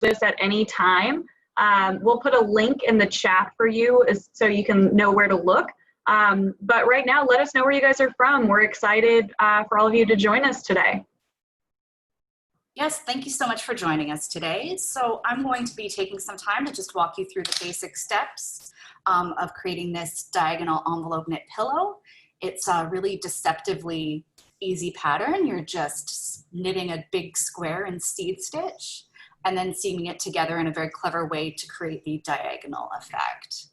this at any time. We'll put a link in the chat for you so you can know where to look. But right now, let us know where you guys are from. We're excited for all of you to join us today. Yes, thank you so much for joining us today. So I'm going to be taking some time to just walk you through the basic steps of creating this diagonal envelope knit pillow. It's a really deceptively easy pattern. You're just knitting a big square in seed stitch and then seaming it together in a very clever way to create the diagonal effect.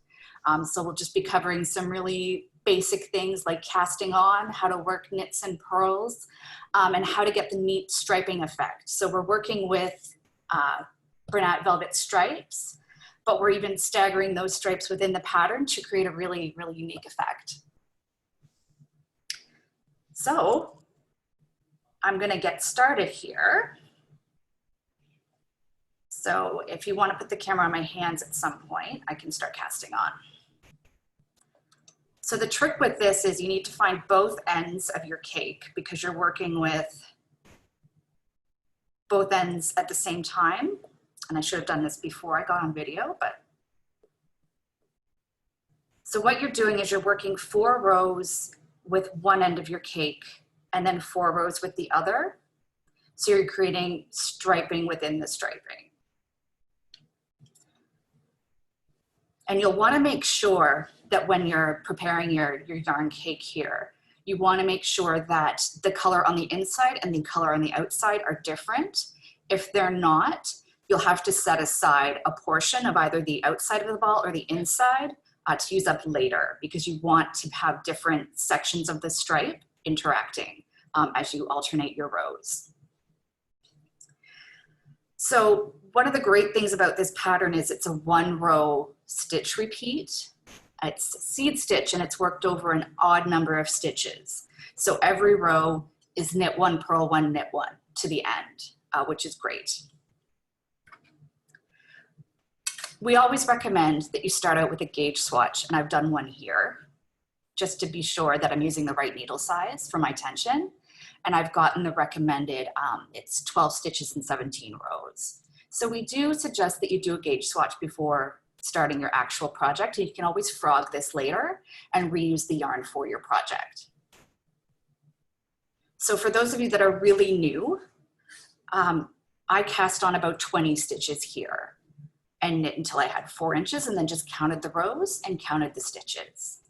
So we'll just be covering some really basic things like casting on, how to work knits and purls, and how to get the neat striping effect. So we're working with Bernat velvet stripes, but we're even staggering those stripes within the pattern to create a really, really unique effect. So I'm gonna get started here. So if you want to put the camera on my hands at some point, I can start casting on. So the trick with this is you need to find both ends of your cake because you're working with both ends at the same time. And I should have done this before I got on video, but. So what you're doing is you're working 4 rows with one end of your cake and then 4 rows with the other. So you're creating striping within the striping. And you'll want to make sure that when you're preparing your yarn cake here, you want to make sure that the color on the inside and the color on the outside are different. If they're not, you'll have to set aside a portion of either the outside of the ball or the inside to use up later, because you want to have different sections of the stripe interacting as you alternate your rows. So one of the great things about this pattern is it's a 1-row stitch repeat. It's seed stitch and it's worked over an odd number of stitches. So every row is knit 1, purl 1, knit 1 to the end, which is great. We always recommend that you start out with a gauge swatch, and I've done one here, just to be sure that I'm using the right needle size for my tension. And I've gotten the recommended, it's 12 stitches and 17 rows. So we do suggest that you do a gauge swatch before starting your actual project. You can always frog this later and reuse the yarn for your project. So for those of you that are really new, I cast on about 20 stitches here and knit until I had 4 inches and then just counted the rows and counted the stitches.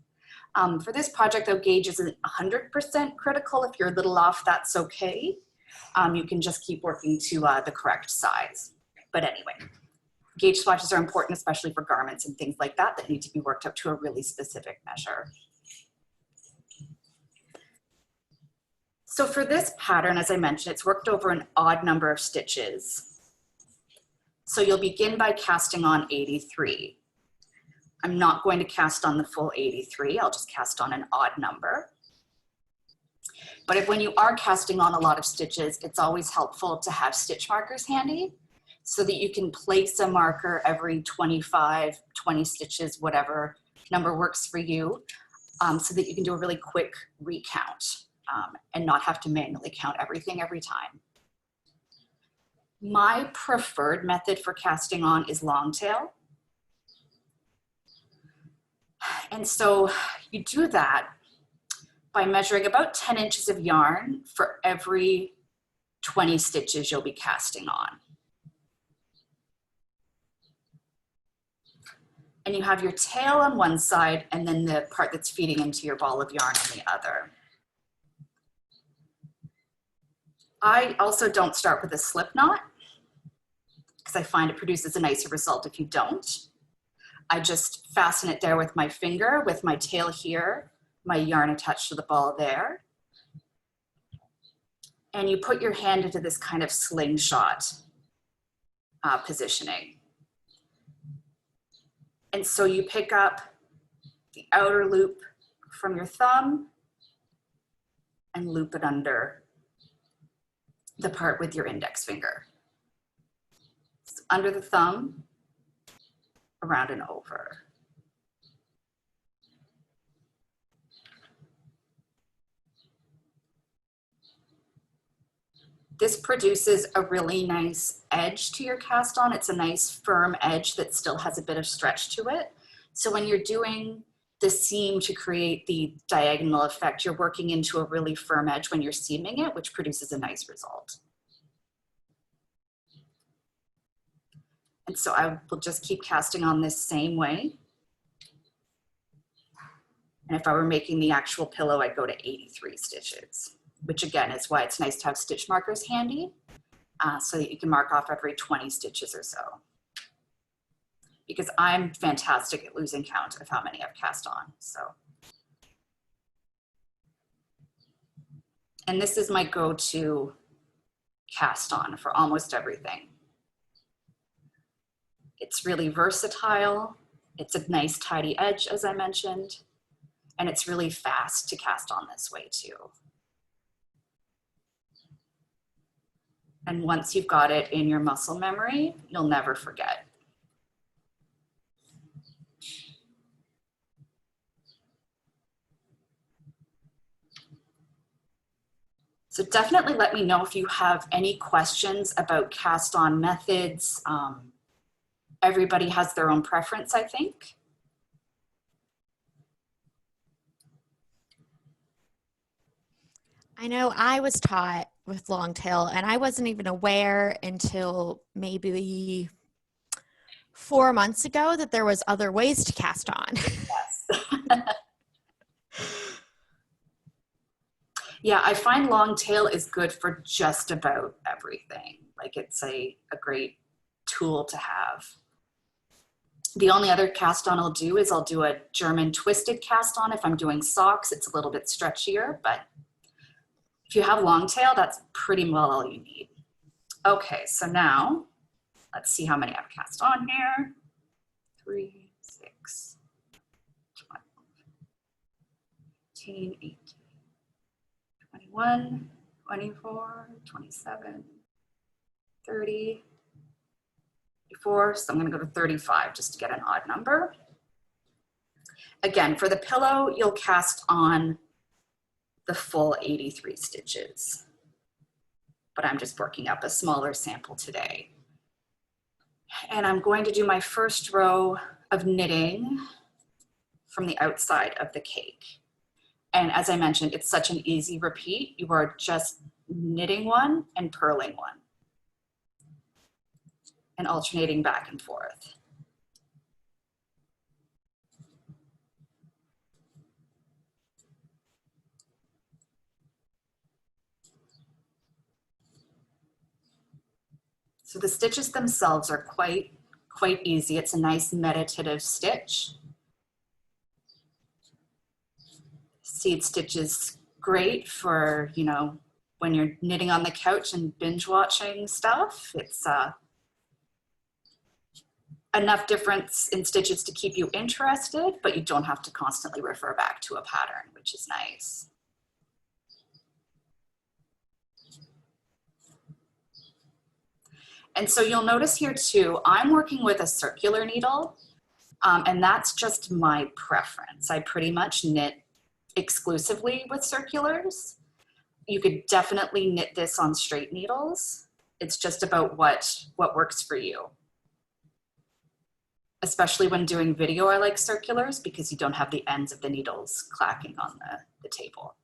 For this project though, gauge isn't 100% critical. If you're a little off, that's okay. You can just keep working to the correct size. But anyway, gauge swatches are important, especially for garments and things like that that need to be worked up to a really specific measure. So for this pattern, as I mentioned, it's worked over an odd number of stitches. So you'll begin by casting on 83. I'm not going to cast on the full 83, I'll just cast on an odd number. But when you are casting on a lot of stitches, it's always helpful to have stitch markers handy so that you can place a marker every 25, 20 stitches, whatever number works for you, so that you can do a really quick recount and not have to manually count everything every time. My preferred method for casting on is long tail. And so you do that by measuring about 10 inches of yarn for every 20 stitches you'll be casting on. And you have your tail on one side and then the part that's feeding into your ball of yarn on the other. I also don't start with a slip knot because I find it produces a nicer result if you don't. I just fasten it there with my finger, with my tail here, my yarn attached to the ball there. And you put your hand into this kind of slingshot positioning. And so you pick up the outer loop from your thumb and loop it under the part with your index finger. So under the thumb, around and over. This produces a really nice edge to your cast on. It's a nice firm edge that still has a bit of stretch to it. So when you're doing the seam to create the diagonal effect, you're working into a really firm edge when you're seaming it, which produces a nice result. And so I will just keep casting on this same way. And if I were making the actual pillow, I'd go to 83 stitches, which again is why it's nice to have stitch markers handy, so that you can mark off every 20 stitches or so. Because I'm fantastic at losing count of how many I've cast on, so. And this is my go-to cast on for almost everything. It's really versatile. It's a nice tidy edge, as I mentioned. And it's really fast to cast on this way too. And once you've got it in your muscle memory, you'll never forget. So definitely let me know if you have any questions about cast on methods. Everybody has their own preference, I think. I know I was taught with long tail, and I wasn't even aware until maybe 4 months ago that there was other ways to cast on. Yes. Yeah, I find long tail is good for just about everything. Like it's a great tool to have. The only other cast on I'll do is I'll do a German twisted cast on. If I'm doing socks, it's a little bit stretchier, but if you have long tail, that's pretty well all you need. Okay, so now let's see how many I've cast on here. 3, 6, 12, 18, 18, 21, 24, 27, 30, 34. So I'm gonna go to 35 just to get an odd number. Again, for the pillow, you'll cast on the full 83 stitches, but I'm just working up a smaller sample today. And I'm going to do my first row of knitting from the outside of the cake. And as I mentioned, it's such an easy repeat. You are just knitting one and purling one and alternating back and forth. So the stitches themselves are quite easy. It's a nice meditative stitch. Seed stitch is great for, you know, when you're knitting on the couch and binge watching stuff. It's enough difference in stitches to keep you interested, but you don't have to constantly refer back to a pattern, which is nice. And so you'll notice here too, I'm working with a circular needle, and that's just my preference. I pretty much knit exclusively with circulars. You could definitely knit this on straight needles. It's just about what works for you. Especially when doing video, I like circulars because you don't have the ends of the needles clacking on the table.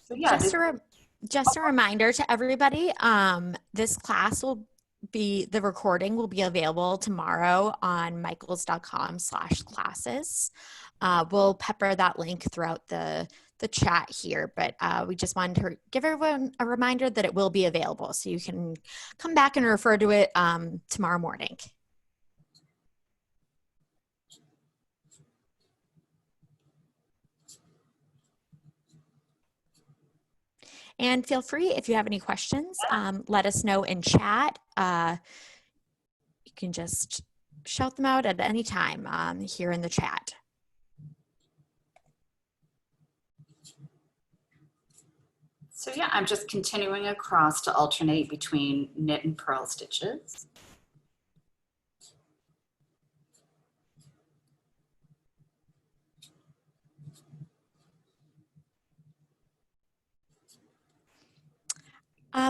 So yeah, just a reminder to everybody, this class will be, the recording will be available tomorrow on michaels.com/classes. We'll pepper that link throughout the chat here, but we just wanted to give everyone a reminder that it will be available, so you can come back and refer to it tomorrow morning. And feel free, if you have any questions, let us know in chat. You can just shout them out at any time here in the chat. So yeah, I'm just continuing across to alternate between knit and purl stitches.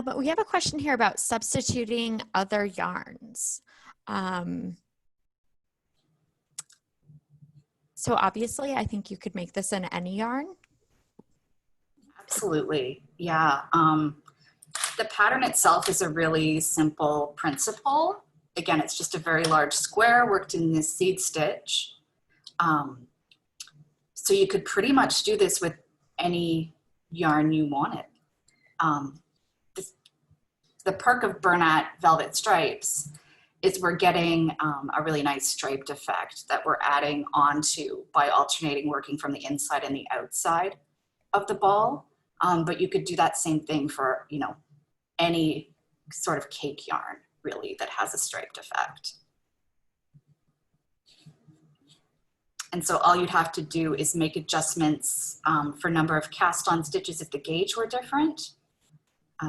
But we have a question here about substituting other yarns. So obviously, I think you could make this in any yarn. Absolutely, yeah. The pattern itself is a really simple principle. Again, it's just a very large square worked in this seed stitch. So you could pretty much do this with any yarn you wanted. The perk of Bernat velvet stripes is we're getting a really nice striped effect that we're adding onto by alternating working from the inside and the outside of the ball. But you could do that same thing for, you know, any sort of cake yarn really that has a striped effect. And so all you'd have to do is make adjustments for number of cast on stitches if the gauge were different.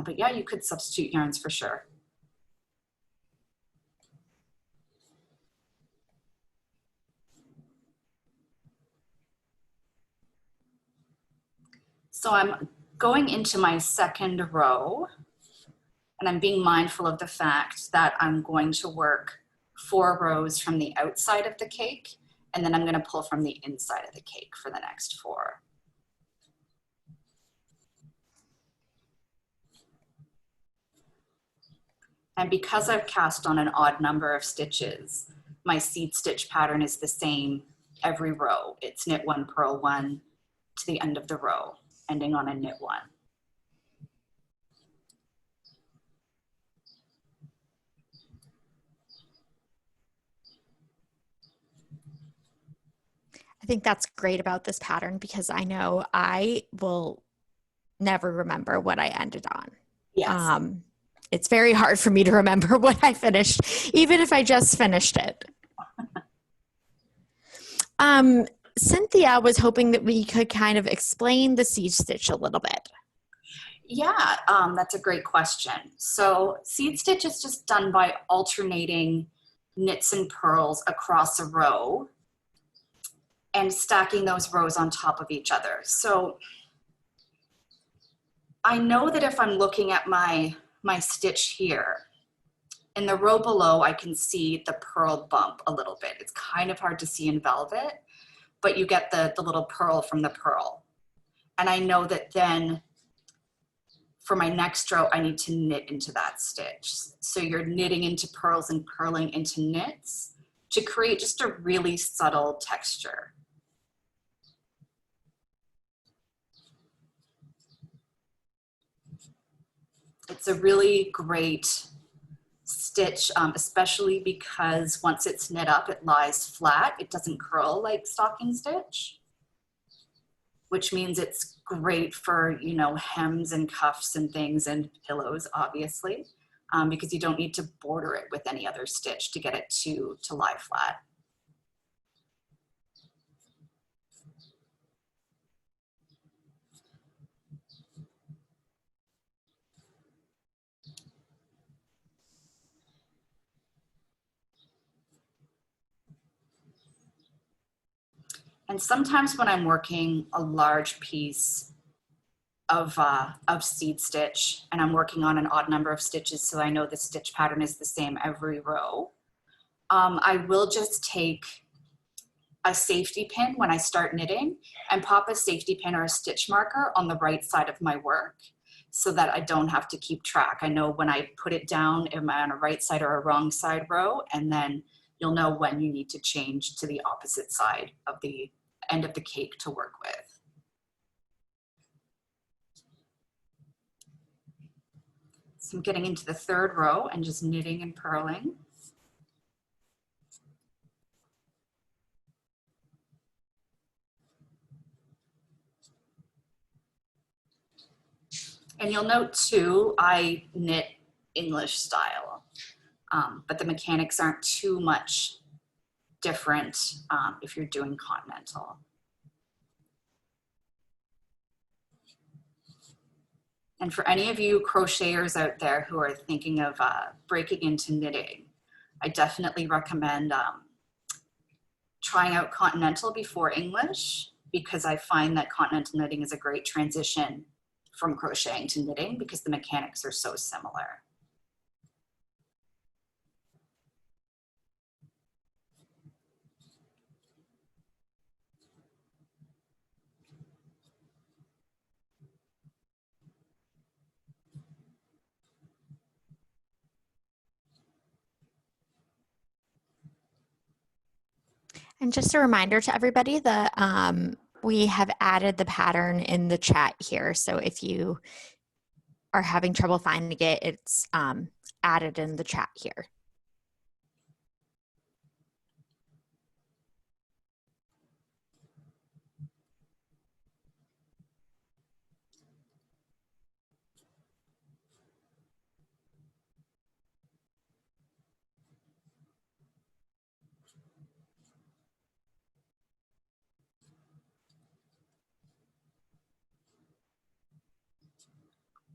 But yeah, you could substitute yarns for sure. So I'm going into my second row, and I'm being mindful of the fact that I'm going to work 4 rows from the outside of the cake, and then I'm going to pull from the inside of the cake for the next 4. And because I've cast on an odd number of stitches, my seed stitch pattern is the same every row. It's knit 1, purl 1 to the end of the row, ending on a knit 1. I think that's great about this pattern because I know I will never remember what I ended on. Yes. It's very hard for me to remember what I finished, even if I just finished it. Cynthia was hoping that we could kind of explain the seed stitch a little bit. Yeah, that's a great question. So seed stitch is just done by alternating knits and purls across a row and stacking those rows on top of each other. So I know that if I'm looking at my stitch here, in the row below, I can see the purl bump a little bit. It's kind of hard to see in velvet, but you get the little purl from the purl. And I know that then for my next row, I need to knit into that stitch. So you're knitting into purls and purling into knits to create just a really subtle texture. It's a really great stitch, especially because once it's knit up, it lies flat. It doesn't curl like stocking stitch, which means it's great for, you know, hems and cuffs and things and pillows, obviously, because you don't need to border it with any other stitch to get it to lie flat. And sometimes when I'm working a large piece of seed stitch and I'm working on an odd number of stitches so I know the stitch pattern is the same every row, I will just take a safety pin when I start knitting and pop a safety pin or a stitch marker on the right side of my work so that I don't have to keep track. I know when I put it down, am I on a right side or a wrong side row, and then you'll know when you need to change to the opposite side of the end of the cake to work with. So I'm getting into the third row and just knitting and purling. And you'll note too, I knit English style, but the mechanics aren't too much different if you're doing continental. And for any of you crocheters out there who are thinking of breaking into knitting, I definitely recommend trying out continental before English, because I find that continental knitting is a great transition from crocheting to knitting because the mechanics are so similar. And just a reminder to everybody that we have added the pattern in the chat here. So if you are having trouble finding it, it's added in the chat here.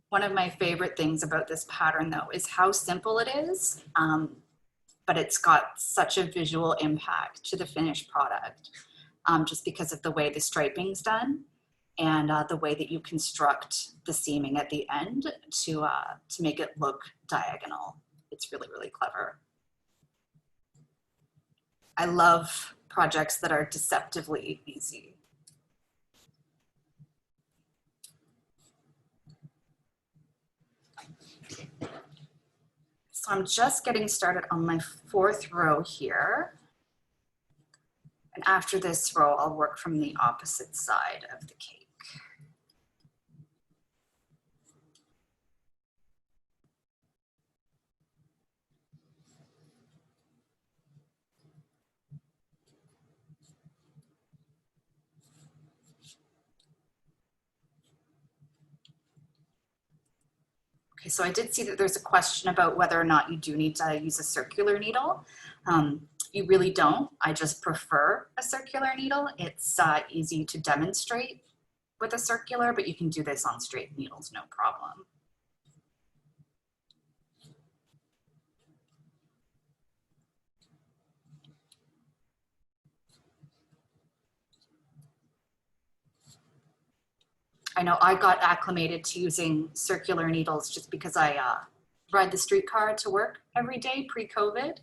One of my favorite things about this pattern though is how simple it is, but it's got such a visual impact to the finished product just because of the way the striping's done and the way that you construct the seaming at the end to make it look diagonal. It's really, really clever. I love projects that are deceptively easy. So I'm just getting started on my 4th row here. And after this row, I'll work from the opposite side of the cake. Okay, so I did see that there's a question about whether or not you do need to use a circular needle. You really don't. I just prefer a circular needle. It's easy to demonstrate with a circular, but you can do this on straight needles, no problem. I know I got acclimated to using circular needles just because I ride the streetcar to work every day pre-COVID,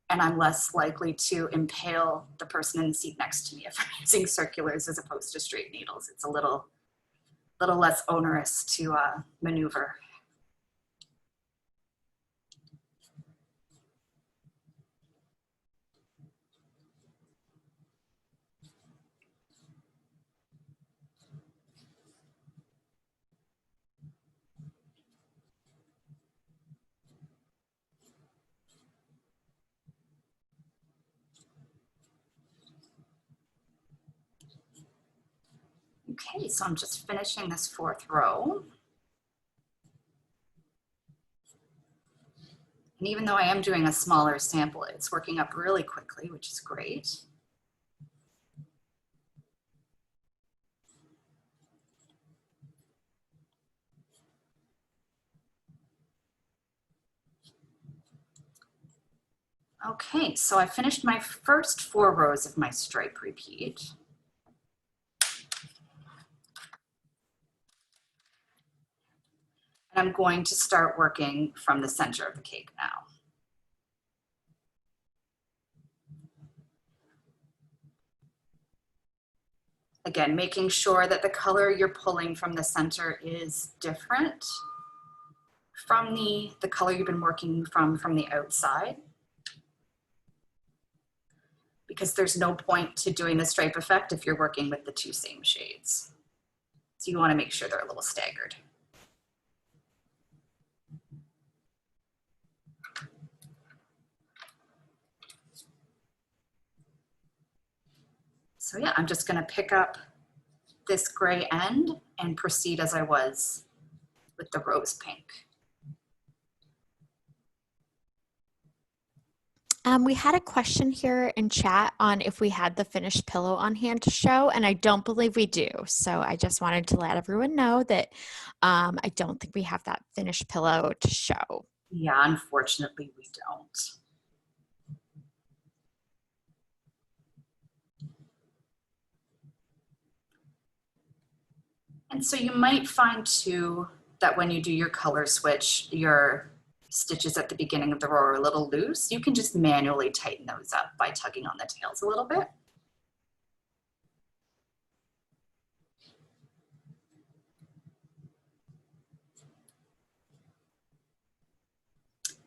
and I'm less likely to impale the person in the seat next to me if I'm using circulars as opposed to straight needles. It's a little less onerous to maneuver. Okay, so I'm just finishing this 4th row. And even though I am doing a smaller sample, it's working up really quickly, which is great. Okay, so I finished my first 4 rows of my stripe repeat. And I'm going to start working from the center of the cake now. Again, making sure that the color you're pulling from the center is different from the color you've been working from the outside. Because there's no point to doing the stripe effect if you're working with the 2 same shades. So you want to make sure they're a little staggered. So yeah, I'm just going to pick up this gray end and proceed as I was with the rose pink. We had a question here in chat on if we had the finished pillow on hand to show, and I don't believe we do. So I just wanted to let everyone know that I don't think we have that finished pillow to show. Yeah, unfortunately we don't. And so you might find too that when you do your color switch, your stitches at the beginning of the row are a little loose. You can just manually tighten those up by tugging on the tails a little bit.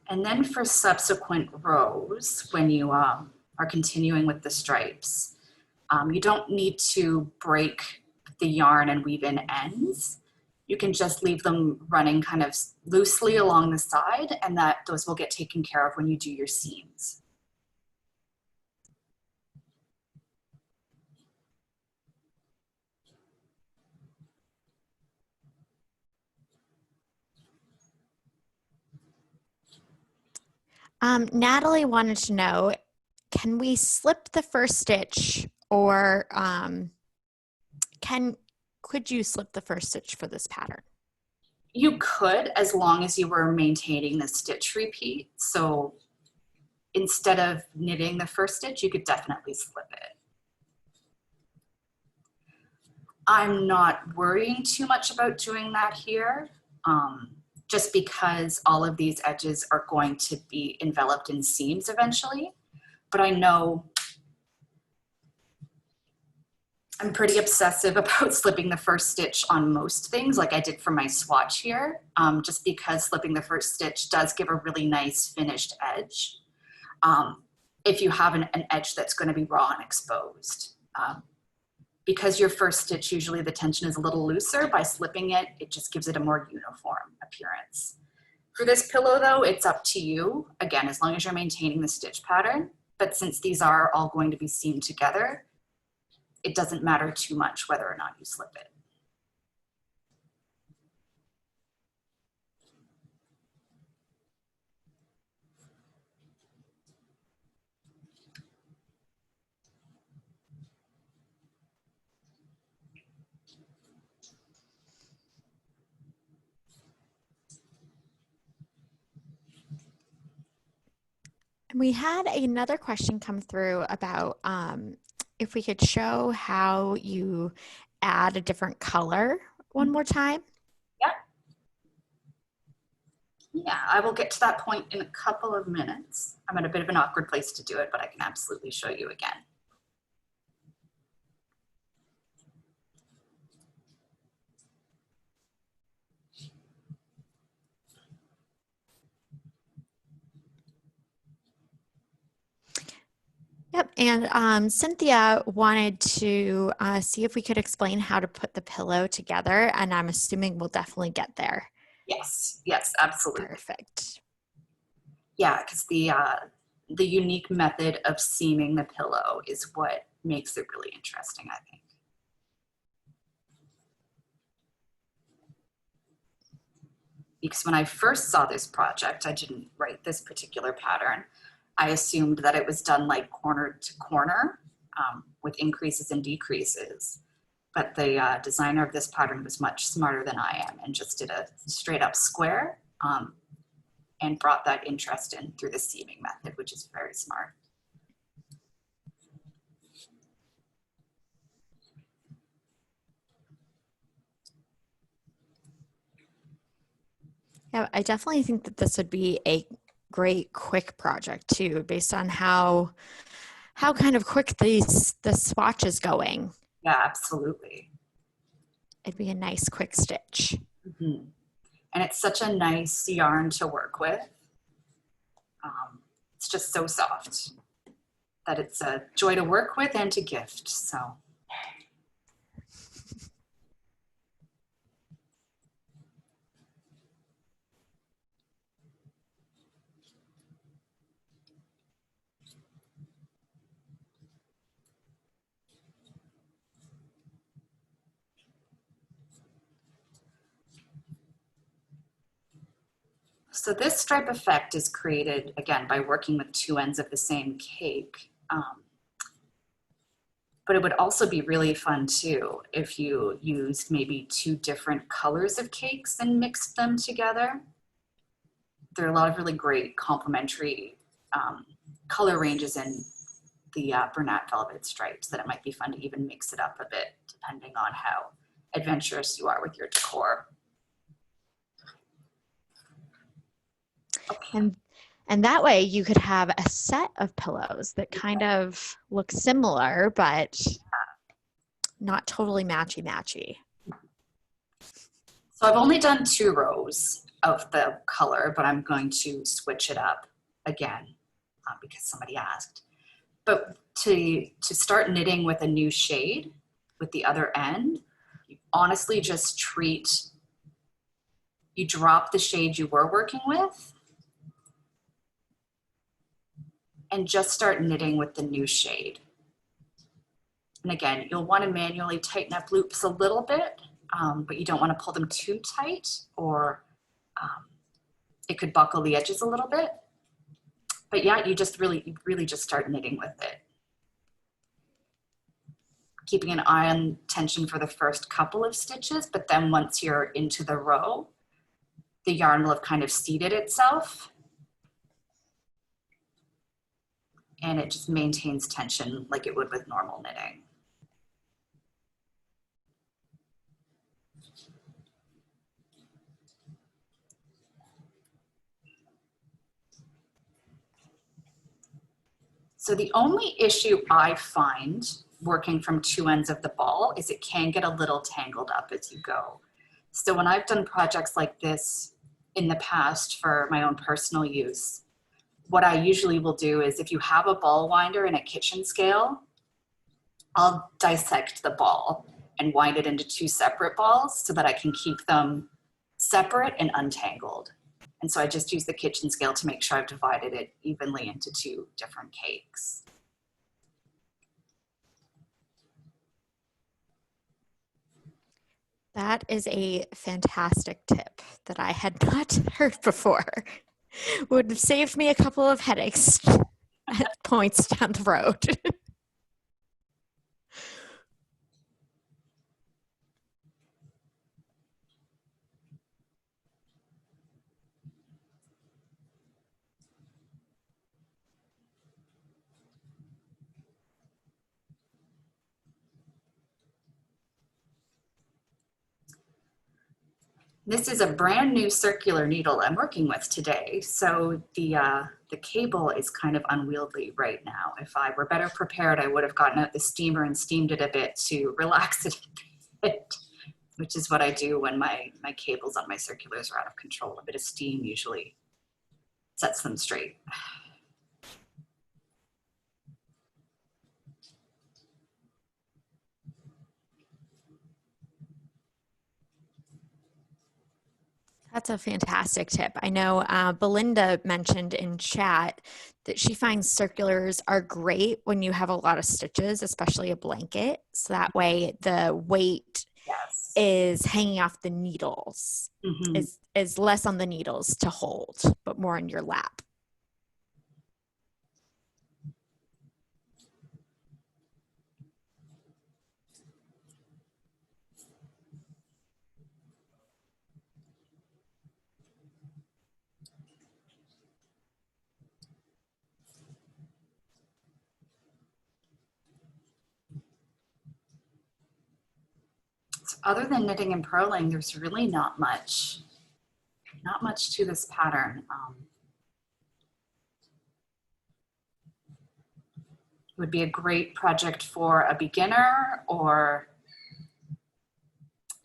And then for subsequent rows, when you are continuing with the stripes, you don't need to break the yarn and weave in ends. You can just leave them running kind of loosely along the side, and those will get taken care of when you do your seams. Natalie wanted to know, can we slip the first stitch, or could you slip the first stitch for this pattern? You could, as long as you were maintaining the stitch repeat. So instead of knitting the first stitch, you could definitely slip it. I'm not worrying too much about doing that here, just because all of these edges are going to be enveloped in seams eventually. But I know I'm pretty obsessive about slipping the first stitch on most things, like I did for my swatch here, just because slipping the first stitch does give a really nice finished edge. If you have an edge that's going to be raw and exposed. Because your first stitch, usually the tension is a little looser, by slipping it, it just gives it a more uniform appearance. For this pillow though, it's up to you, again, as long as you're maintaining the stitch pattern, but since these are all going to be seamed together, it doesn't matter too much whether or not you slip it. We had another question come through about if we could show how you add a different color one more time. Yeah, I will get to that point in a couple of minutes. I'm at a bit of an awkward place to do it, but I can absolutely show you again. Yep, and Cynthia wanted to see if we could explain how to put the pillow together, and I'm assuming we'll definitely get there. Yes, yes, absolutely. Perfect. Yeah, because the unique method of seaming the pillow is what makes it really interesting, I think. Because when I first saw this project, I didn't write this particular pattern. I assumed that it was done like corner to corner with increases and decreases. But the designer of this pattern was much smarter than I am and just did a straight up square and brought that interest in through the seaming method, which is very smart. Yeah, I definitely think that this would be a great quick project too, based on how kind of quick the swatch is going. Yeah, absolutely. It'd be a nice quick stitch. Mm-hmm. And it's such a nice yarn to work with. It's just so soft that it's a joy to work with and to gift, so. So this stripe effect is created, again, by working with two ends of the same cake. But it would also be really fun too if you used maybe two different colors of cakes and mixed them together. There are a lot of really great complementary color ranges in the Bernat velvet stripes that it might be fun to even mix it up a bit depending on how adventurous you are with your decor. Okay. And that way you could have a set of pillows that kind of look similar, but not totally matchy-matchy. So I've only done 2 rows of the color, but I'm going to switch it up again because somebody asked. But to start knitting with a new shade with the other end, you honestly just you drop the shade you were working with and just start knitting with the new shade. And again, you'll want to manually tighten up loops a little bit, but you don't want to pull them too tight or it could buckle the edges a little bit. But yeah, you really just start knitting with it. Keeping an eye on tension for the first couple of stitches, but then once you're into the row, the yarn will have kind of seated itself and it just maintains tension like it would with normal knitting. So the only issue I find working from 2 ends of the ball is it can get a little tangled up as you go. So when I've done projects like this in the past for my own personal use, what I usually will do is if you have a ball winder and a kitchen scale, I'll dissect the ball and wind it into 2 separate balls so that I can keep them separate and untangled. And so I just use the kitchen scale to make sure I've divided it evenly into 2 different cakes. That is a fantastic tip that I had not heard before. Would have saved me a couple of headaches at points down the road. This is a brand new circular needle I'm working with today. So the cable is kind of unwieldy right now. If I were better prepared, I would have gotten out the steamer and steamed it a bit to relax it a bit, which is what I do when my cables on my circulars are out of control. A bit of steam usually sets them straight. That's a fantastic tip. I know Belinda mentioned in chat that she finds circulars are great when you have a lot of stitches, especially a blanket. So that way the weight Yes. is hanging off the needles, Mm-hmm. is less on the needles to hold, but more in your lap. So other than knitting and purling, there's really not much to this pattern. It would be a great project for a beginner, or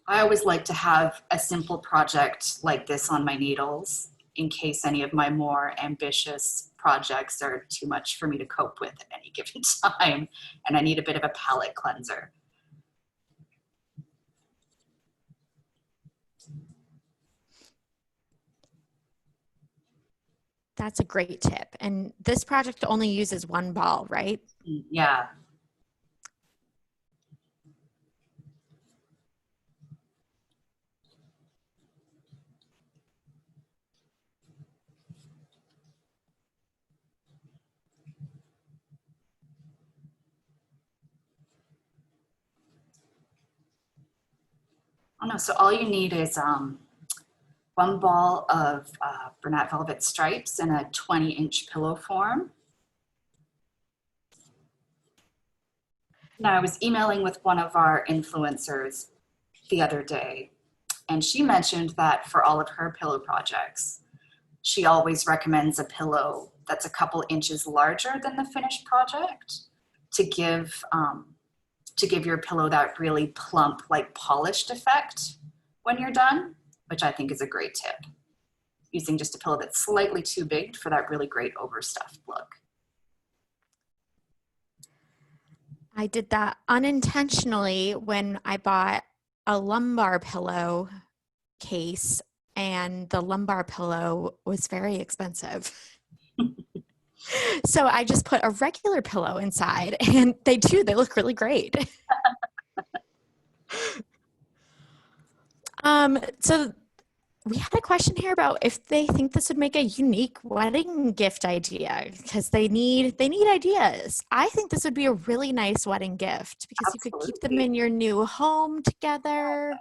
I always like to have a simple project like this on my needles in case any of my more ambitious projects are too much for me to cope with at any given time and I need a bit of a palette cleanser. That's a great tip. And this project only uses 1 ball, right? Yeah. Oh no, so all you need is 1 ball of Bernat velvet stripes in a 20-inch pillow form. Now I was emailing with one of our influencers the other day, and she mentioned that for all of her pillow projects, she always recommends a pillow that's a couple inches larger than the finished project to give your pillow that really plump, like polished effect when you're done, which I think is a great tip. Using just a pillow that's slightly too big for that really great overstuffed look. I did that unintentionally when I bought a lumbar pillow case, and the lumbar pillow was very expensive. So I just put a regular pillow inside, and they look really great. So we had a question here about if they think this would make a unique wedding gift idea, because they need ideas. I think this would be a really nice wedding gift because Absolutely. you could keep them in your new home together.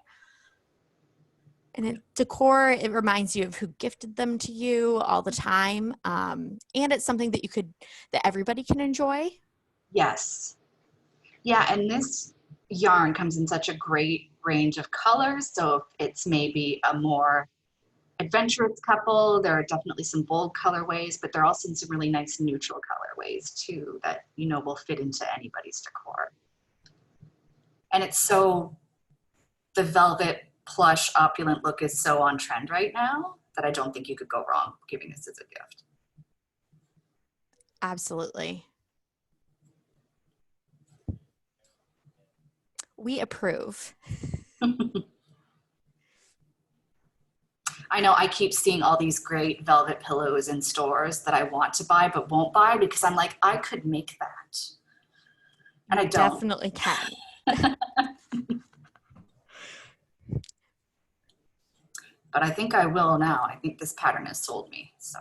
And decor, it reminds you of who gifted them to you all the time. And it's something that everybody can enjoy. Yes. Yeah, and this yarn comes in such a great range of colors. So if it's maybe a more adventurous couple, there are definitely some bold colorways, but there are also some really nice neutral colorways too that, you know, will fit into anybody's decor. And the velvet plush opulent look is so on trend right now that I don't think you could go wrong giving this as a gift. Absolutely. We approve. I know I keep seeing all these great velvet pillows in stores that I want to buy but won't buy because I'm like, I could make that. And I don't. Definitely can. But I think I will now. I think this pattern has sold me, so.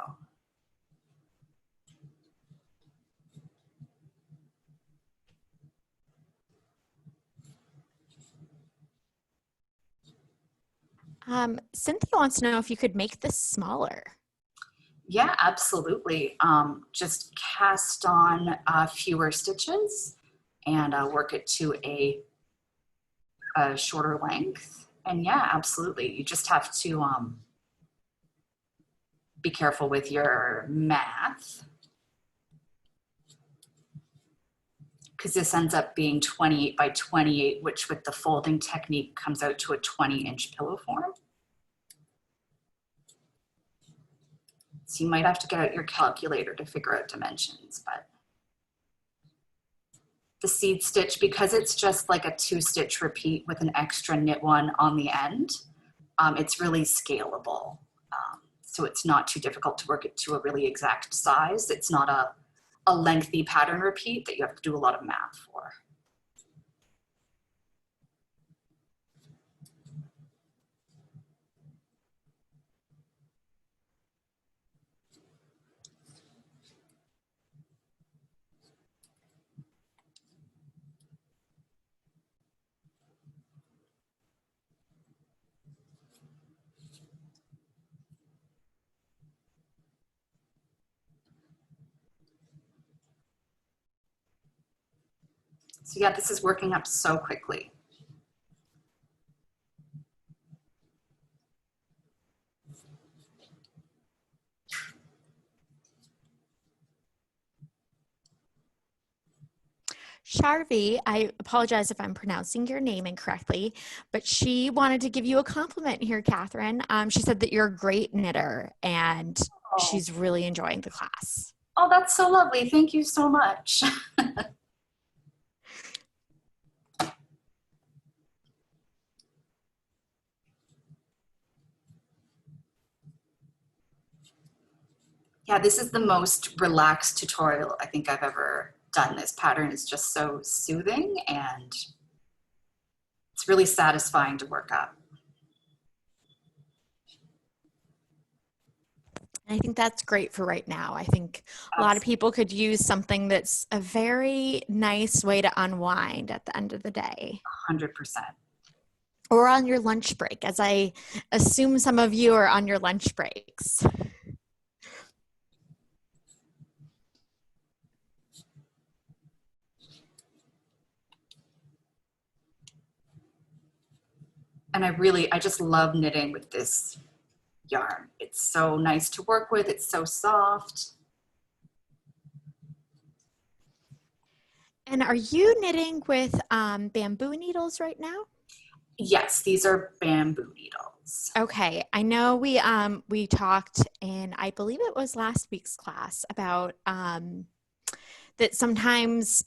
Cynthia wants to know if you could make this smaller. Yeah, absolutely. Just cast on fewer stitches and work it to a shorter length. And yeah, absolutely. You just have to be careful with your math, because this ends up being 28 by 28, which with the folding technique comes out to a 20-inch pillow form. So you might have to get out your calculator to figure out dimensions, but the seed stitch, because it's just like a 2-stitch repeat with an extra knit one on the end, it's really scalable. So it's not too difficult to work it to a really exact size. It's not a lengthy pattern repeat that you have to do a lot of math for. So yeah, this is working up so quickly. Sharvi, I apologize if I'm pronouncing your name incorrectly, but she wanted to give you a compliment here, Catherine. She said that you're a great knitter and she's really enjoying the class. Oh, that's so lovely. Thank you so much. Yeah, this is the most relaxed tutorial I think I've ever done. This pattern is just so soothing and it's really satisfying to work up. I think that's great for right now. I think a lot of people could use something that's a very nice way to unwind at the end of the day. 100%. Or on your lunch break, as I assume some of you are on your lunch breaks. And I just love knitting with this yarn. It's so nice to work with. It's so soft. And are you knitting with bamboo needles right now? Yes, these are bamboo needles. Okay, I know we talked in, I believe it was last week's class, about that sometimes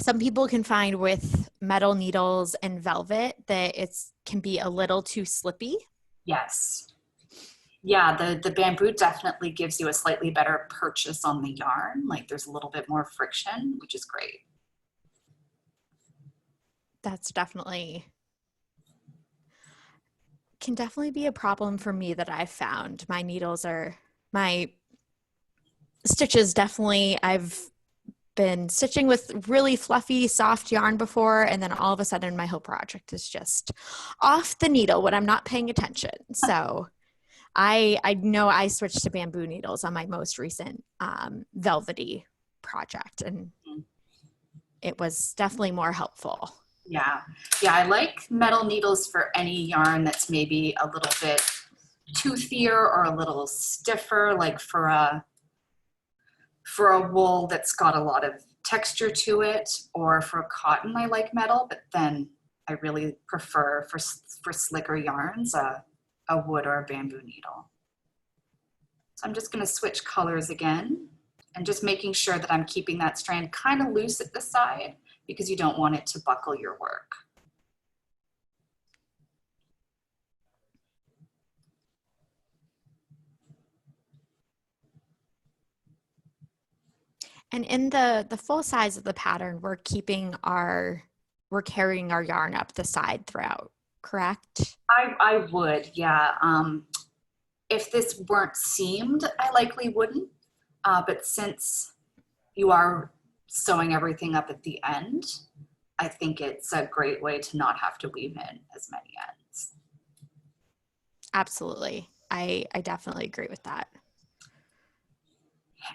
some people can find with metal needles and velvet that it's can be a little too slippy. Yes. Yeah, the bamboo definitely gives you a slightly better purchase on the yarn. Like there's a little bit more friction, which is great. That's can definitely be a problem for me that I've found. My stitches definitely, I've been stitching with really fluffy, soft yarn before, and then all of a sudden my whole project is just off the needle when I'm not paying attention. So I know I switched to bamboo needles on my most recent velvety project, and it was definitely more helpful. Yeah. Yeah, I like metal needles for any yarn that's maybe a little bit toothier or a little stiffer, like for a wool that's got a lot of texture to it, or for cotton I like metal, but then I really prefer for slicker yarns a wood or a bamboo needle. So I'm just going to switch colors again and just making sure that I'm keeping that strand kind of loose at the side because you don't want it to buckle your work. And in the full size of the pattern, we're carrying our yarn up the side throughout, correct? I would, yeah. If this weren't seamed, I likely wouldn't. But since you are sewing everything up at the end, I think it's a great way to not have to weave in as many ends. Absolutely. I definitely agree with that.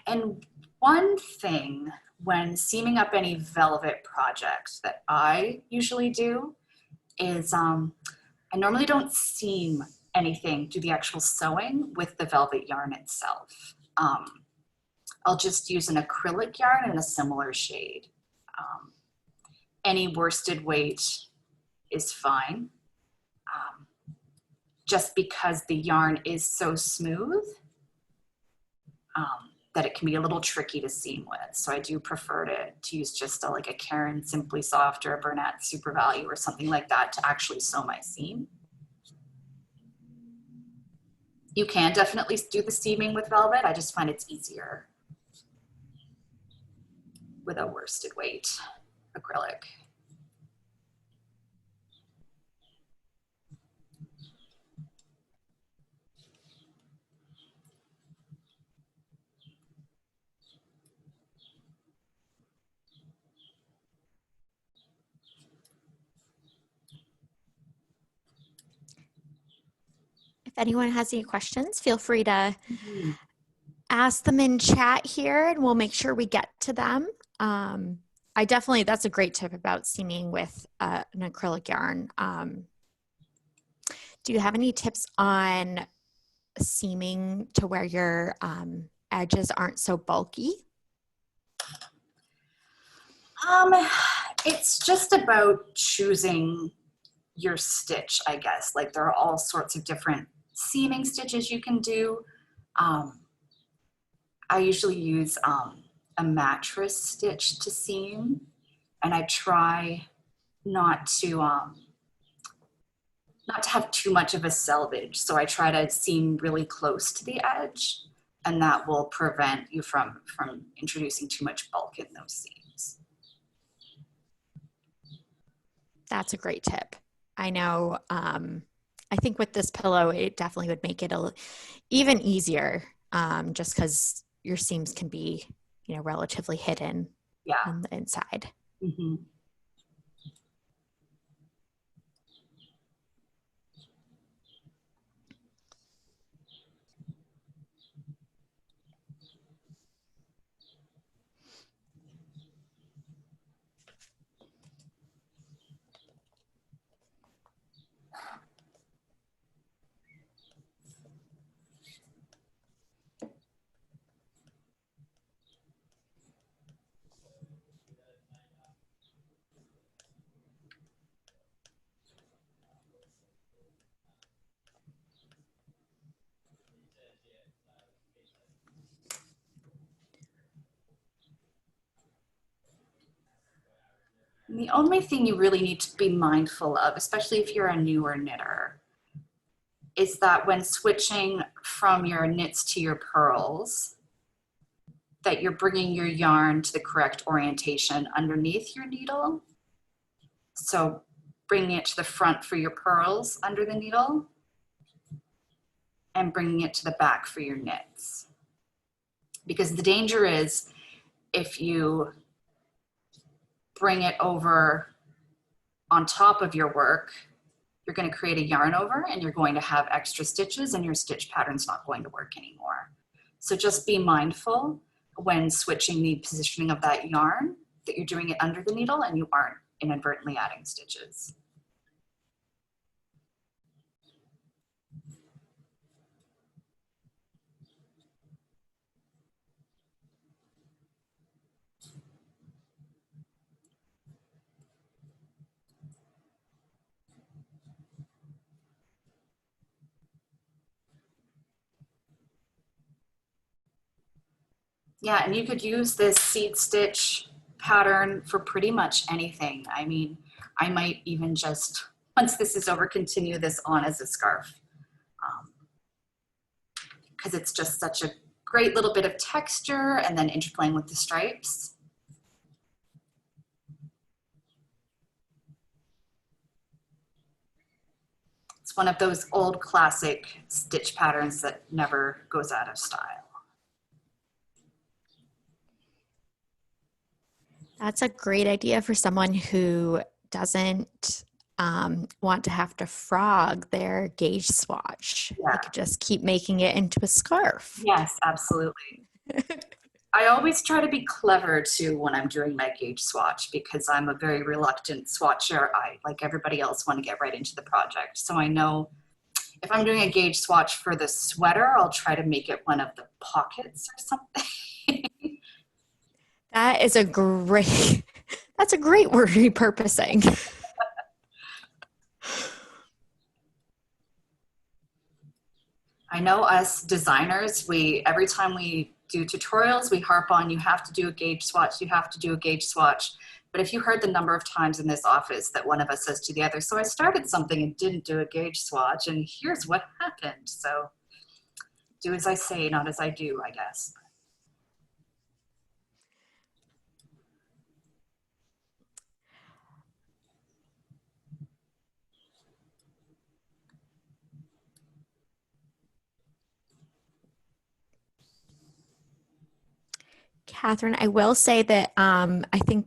And one thing when seaming up any velvet project that I usually do is I normally don't seam anything, do the actual sewing with the velvet yarn itself. I'll just use an acrylic yarn in a similar shade. Any worsted weight is fine. Just because the yarn is so smooth that it can be a little tricky to seam with. So I do prefer to use just like a Caron Simply Soft or a Bernat Super Value or something like that to actually sew my seam. You can definitely do the seaming with velvet. I just find it's easier with a worsted weight acrylic. If anyone has any questions, feel free to ask them in chat here and we'll make sure we get to them. That's a great tip about seaming with an acrylic yarn. Do you have any tips on seaming to where your edges aren't so bulky? It's just about choosing your stitch, I guess. Like there are all sorts of different seaming stitches you can do. I usually use a mattress stitch to seam, and I try not to have too much of a selvage. So I try to seam really close to the edge, and that will prevent you from introducing too much bulk in those seams. That's a great tip. I know, I think with this pillow, it definitely would make it even easier just because your seams can be, relatively hidden on the inside. Mm-hmm. And the only thing you really need to be mindful of, especially if you're a newer knitter, is that when switching from your knits to your purls, that you're bringing your yarn to the correct orientation underneath your needle. So bringing it to the front for your purls under the needle and bringing it to the back for your knits. Because the danger is if you bring it over on top of your work, you're going to create a yarn over and you're going to have extra stitches and your stitch pattern's not going to work anymore. So just be mindful when switching the positioning of that yarn that you're doing it under the needle and you aren't inadvertently adding stitches. Yeah, and you could use this seed stitch pattern for pretty much anything. I mean, I might even just, once this is over, continue this on as a scarf. Because it's just such a great little bit of texture and then interplaying with the stripes. It's one of those old classic stitch patterns that never goes out of style. That's a great idea for someone who doesn't want to have to frog their gauge swatch. Yeah. They could just keep making it into a scarf. Yes, absolutely. I always try to be clever too when I'm doing my gauge swatch because I'm a very reluctant swatcher. I, like everybody else, want to get right into the project. So I know if I'm doing a gauge swatch for the sweater, I'll try to make it one of the pockets or something. That is a great, that's a great word, repurposing. I know us designers, every time we do tutorials, we harp on, you have to do a gauge swatch, you have to do a gauge swatch. But if you heard the number of times in this office that one of us says to the other, so I started something and didn't do a gauge swatch, and here's what happened. So do as I say, not as I do, I guess. Catherine, I will say that I think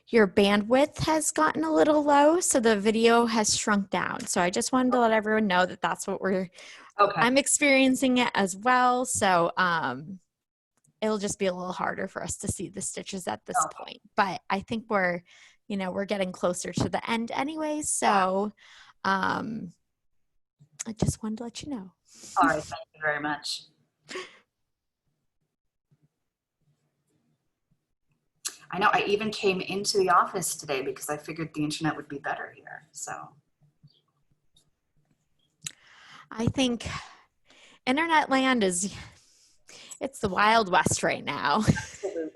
your bandwidth has gotten a little low, so the video has shrunk down. So I just wanted to let everyone know that that's what I'm experiencing it as well. So it'll just be a little harder for us to see the stitches at this point. But I think we're getting closer to the end anyway. So I just wanted to let you know. All right, thank you very much. I know I even came into the office today because I figured the internet would be better here, so. I think internet land it's the Wild West right now. Absolutely.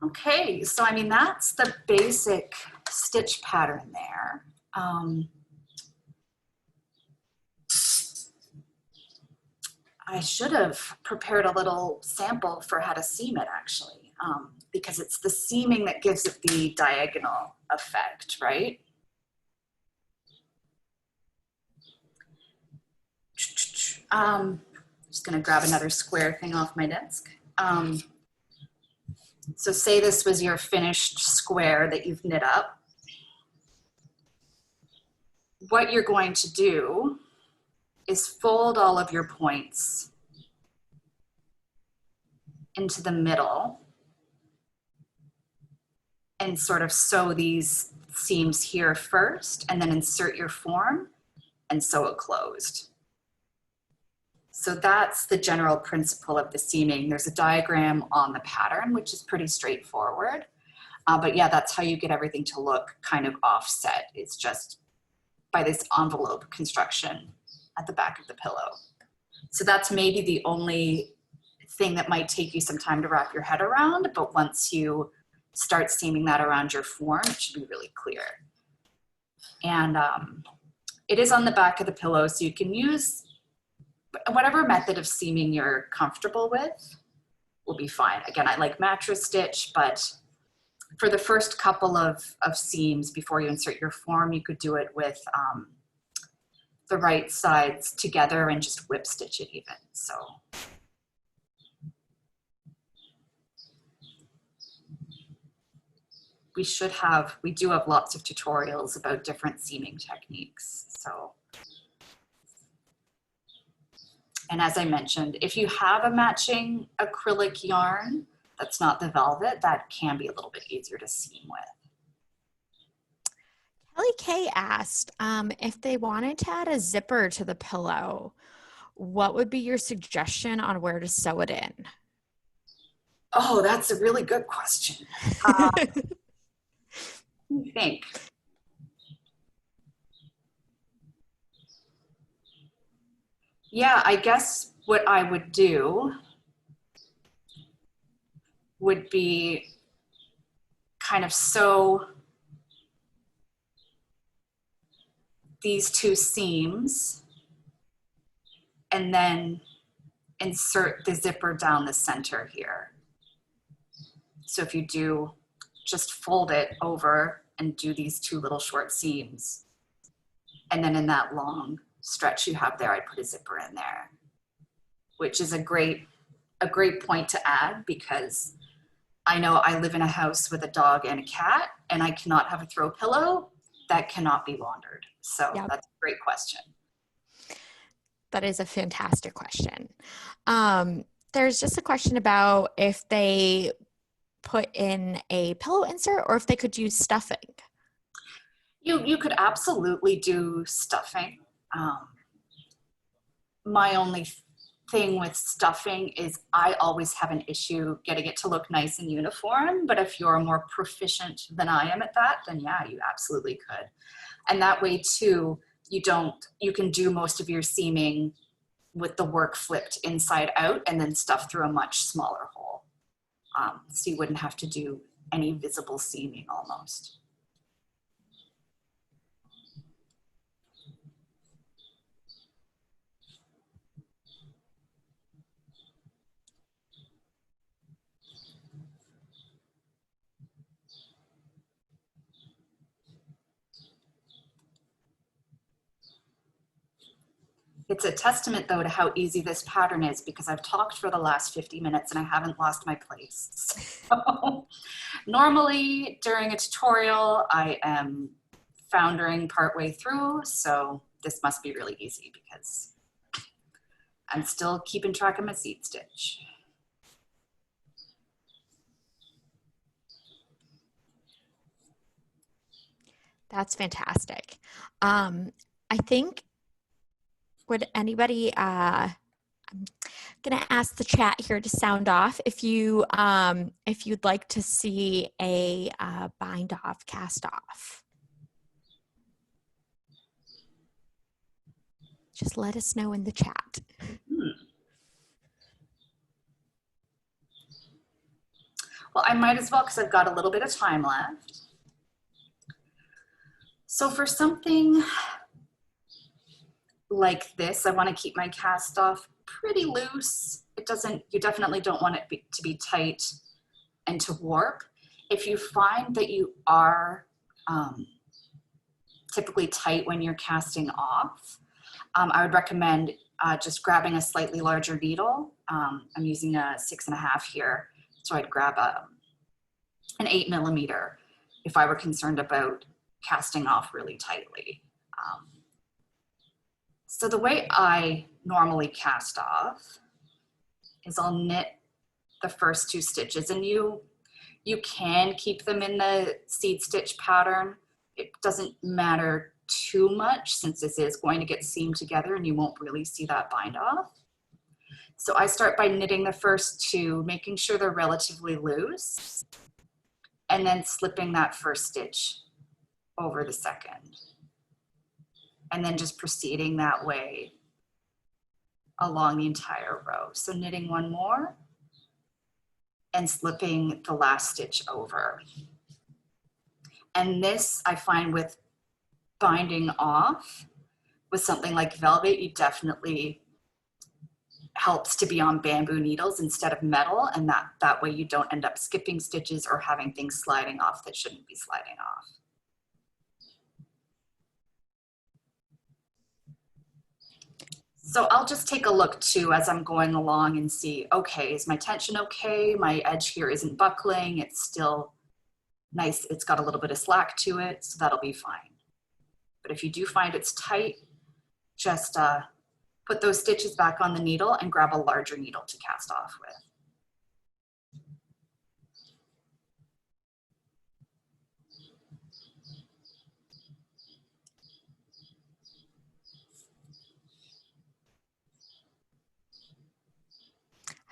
Okay, so I mean, that's the basic stitch pattern there. I should have prepared a little sample for how to seam it actually, because it's the seaming that gives it the diagonal effect, right? Just gonna grab another square thing off my desk. So say this was your finished square that you've knit up. What you're going to do is fold all of your points into the middle and sort of sew these seams here first and then insert your form and sew it closed. So that's the general principle of the seaming. There's a diagram on the pattern, which is pretty straightforward. But yeah, that's how you get everything to look kind of offset. It's just by this envelope construction. at the back of the pillow. So that's maybe the only thing that might take you some time to wrap your head around, but once you start seaming that around your form, it should be really clear. And it is on the back of the pillow, so you can use whatever method of seaming you're comfortable with will be fine. Again, I like mattress stitch, but for the first couple of seams before you insert your form, you could do it with the right sides together and just whip stitch it even. So. We do have lots of tutorials about different seaming techniques. So, and as I mentioned, if you have a matching acrylic yarn that's not the velvet, that can be a little bit easier to seam with. Kelly K asked if they wanted to add a zipper to the pillow, what would be your suggestion on where to sew it in? Oh, that's a really good question. Let me think. Yeah, I guess what I would do would be kind of sew these two seams and then insert the zipper down the center here. So if you do, just fold it over and do these two little short seams. And then in that long stretch you have there, I put a zipper in there, which is a great point to add, because I know I live in a house with a dog and a cat, and I cannot have a throw pillow that cannot be laundered. So Yep. That's a great question. That is a fantastic question. There's just a question about if they put in a pillow insert or if they could use stuffing. You could absolutely do stuffing. My only thing with stuffing is I always have an issue getting it to look nice and uniform, but if you're more proficient than I am at that, then yeah, you absolutely could. And that way too, you can do most of your seaming with the work flipped inside out and then stuff through a much smaller hole. So you wouldn't have to do any visible seaming almost. It's a testament, though, to how easy this pattern is, because I've talked for the last 50 minutes and I haven't lost my place. So, normally during a tutorial, I am foundering partway through, so this must be really easy because I'm still keeping track of my seat stitch. That's fantastic. I think, would anybody, I'm gonna ask the chat here to sound off if you'd like to see a bind off, cast off. Just let us know in the chat. Well, I might as well, because I've got a little bit of time left. So for something like this, I want to keep my cast off pretty loose. You definitely don't want it to be tight and to warp. If you find that you are typically tight when you're casting off, I would recommend just grabbing a slightly larger needle. I'm using a 6.5 here, so I'd grab an 8mm if I were concerned about casting off really tightly. So the way I normally cast off is I'll knit the first 2 stitches, and you can keep them in the seed stitch pattern. It doesn't matter too much since this is going to get seamed together and you won't really see that bind off. So I start by knitting the first 2, making sure they're relatively loose, and then slipping that first stitch over the second. And then just proceeding that way along the entire row. So knitting one more and slipping the last stitch over. And this I find with binding off with something like velvet, you definitely helps to be on bamboo needles instead of metal, and that way you don't end up skipping stitches or having things sliding off that shouldn't be sliding off. So I'll just take a look too as I'm going along and see, okay, is my tension okay? My edge here isn't buckling, it's still nice, it's got a little bit of slack to it, so that'll be fine. But if you do find it's tight, just put those stitches back on the needle and grab a larger needle to cast off with.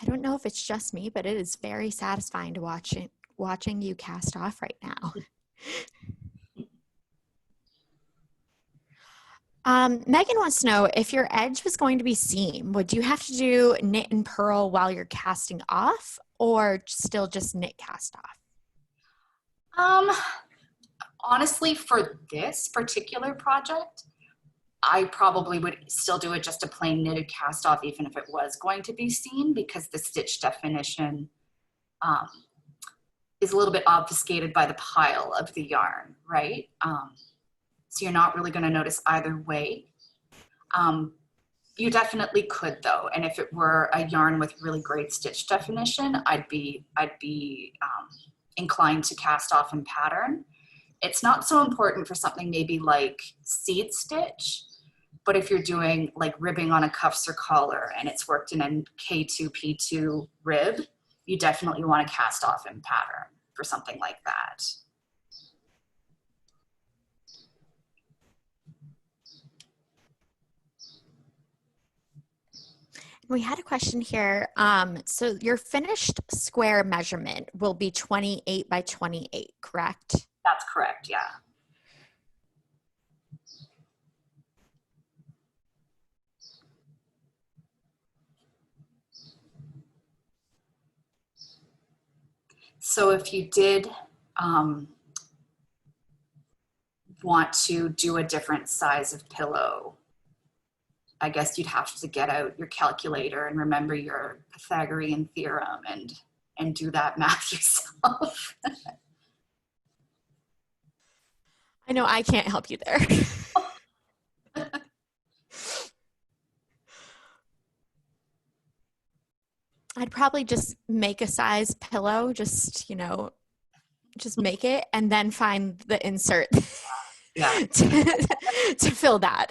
I don't know if it's just me, but it is very satisfying to watching you cast off right now. Megan wants to know if your edge was going to be seam, would you have to do knit and purl while you're casting off, or still just knit cast off? Honestly, for this particular project, I probably would still do it just a plain knitted cast off, even if it was going to be seam, because the stitch definition is a little bit obfuscated by the pile of the yarn, right? So you're not really going to notice either way. You definitely could though, and if it were a yarn with really great stitch definition, I'd be inclined to cast off and pattern. It's not so important for something maybe like seed stitch, but if you're doing like ribbing on a cuffs or collar and it's worked in a K2, P2 rib, you definitely want to cast off and pattern for something like that. We had a question here. So your finished square measurement will be 28 by 28, correct? That's correct, yeah. So if you did want to do a different size of pillow, I guess you'd have to get out your calculator and remember your Pythagorean theorem and do that math yourself. I know I can't help you there. I'd probably just make a size pillow, just make it and then find the insert Yeah. to fill that.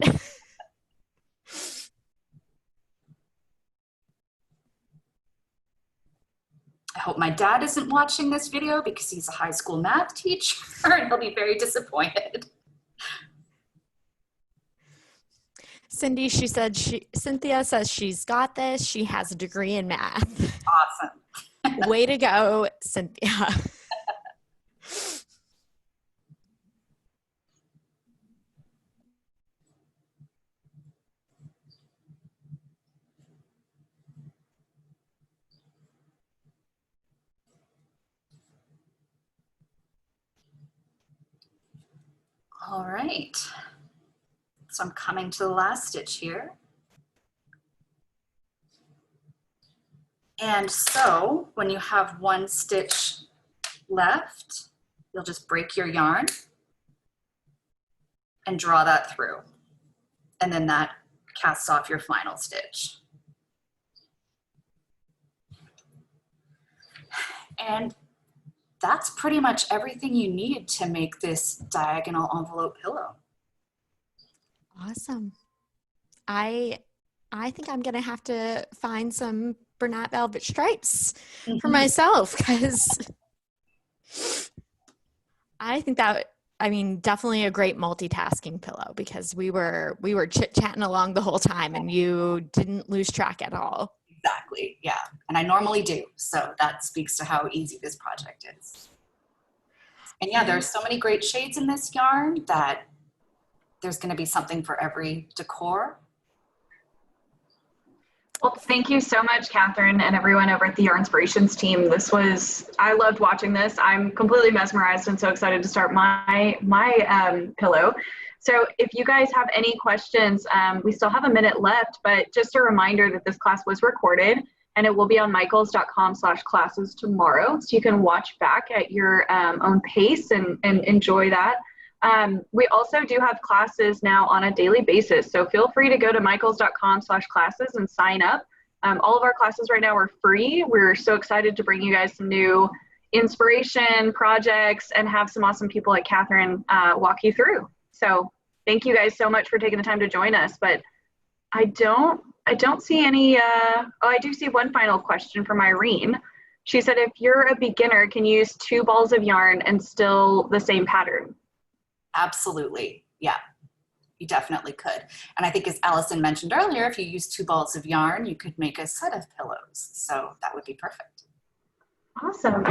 I hope my dad isn't watching this video because he's a high school math teacher and he'll be very disappointed. Cindy, Cynthia says she's got this. She has a degree in math. Awesome. Way to go, Cynthia. All right. So I'm coming to the last stitch here. And so when you have one stitch left, you'll just break your yarn and draw that through. And then that casts off your final stitch. And that's pretty much everything you need to make this diagonal envelope pillow. Awesome. I think I'm gonna have to find some Bernat velvet stripes for myself, because I think that, definitely a great multitasking pillow, because we were chit-chatting along the whole time and you didn't lose track at all. Exactly, yeah. And I normally do, so that speaks to how easy this project is. And yeah, there's so many great shades in this yarn that there's going to be something for every decor. Well, thank you so much, Catherine, and everyone over at the Yarnspirations team. I loved watching this. I'm completely mesmerized and so excited to start my pillow. So if you guys have any questions, we still have a minute left, but just a reminder that this class was recorded and it will be on michaels.com/classes tomorrow. So you can watch back at your own pace and enjoy that. We also do have classes now on a daily basis. So feel free to go to michaels.com/classes and sign up. All of our classes right now are free. We're so excited to bring you guys some new inspiration projects and have some awesome people like Catherine walk you through. So thank you guys so much for taking the time to join us. But I don't see any, I do see one final question from Irene. She said, if you're a beginner, can you use 2 balls of yarn and still the same pattern? Absolutely. Yeah, you definitely could. And I think as Allison mentioned earlier, if you use 2 balls of yarn, you could make a set of pillows. So that would be perfect. Awesome.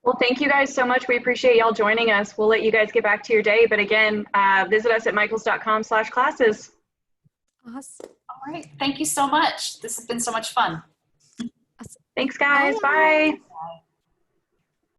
Well, thank you guys so much. We appreciate y'all joining us. We'll let you guys get back to your day. But again, visit us at michaels.com/classes. Awesome. All right. Thank you so much. This has been so much fun. Thanks, guys. Bye.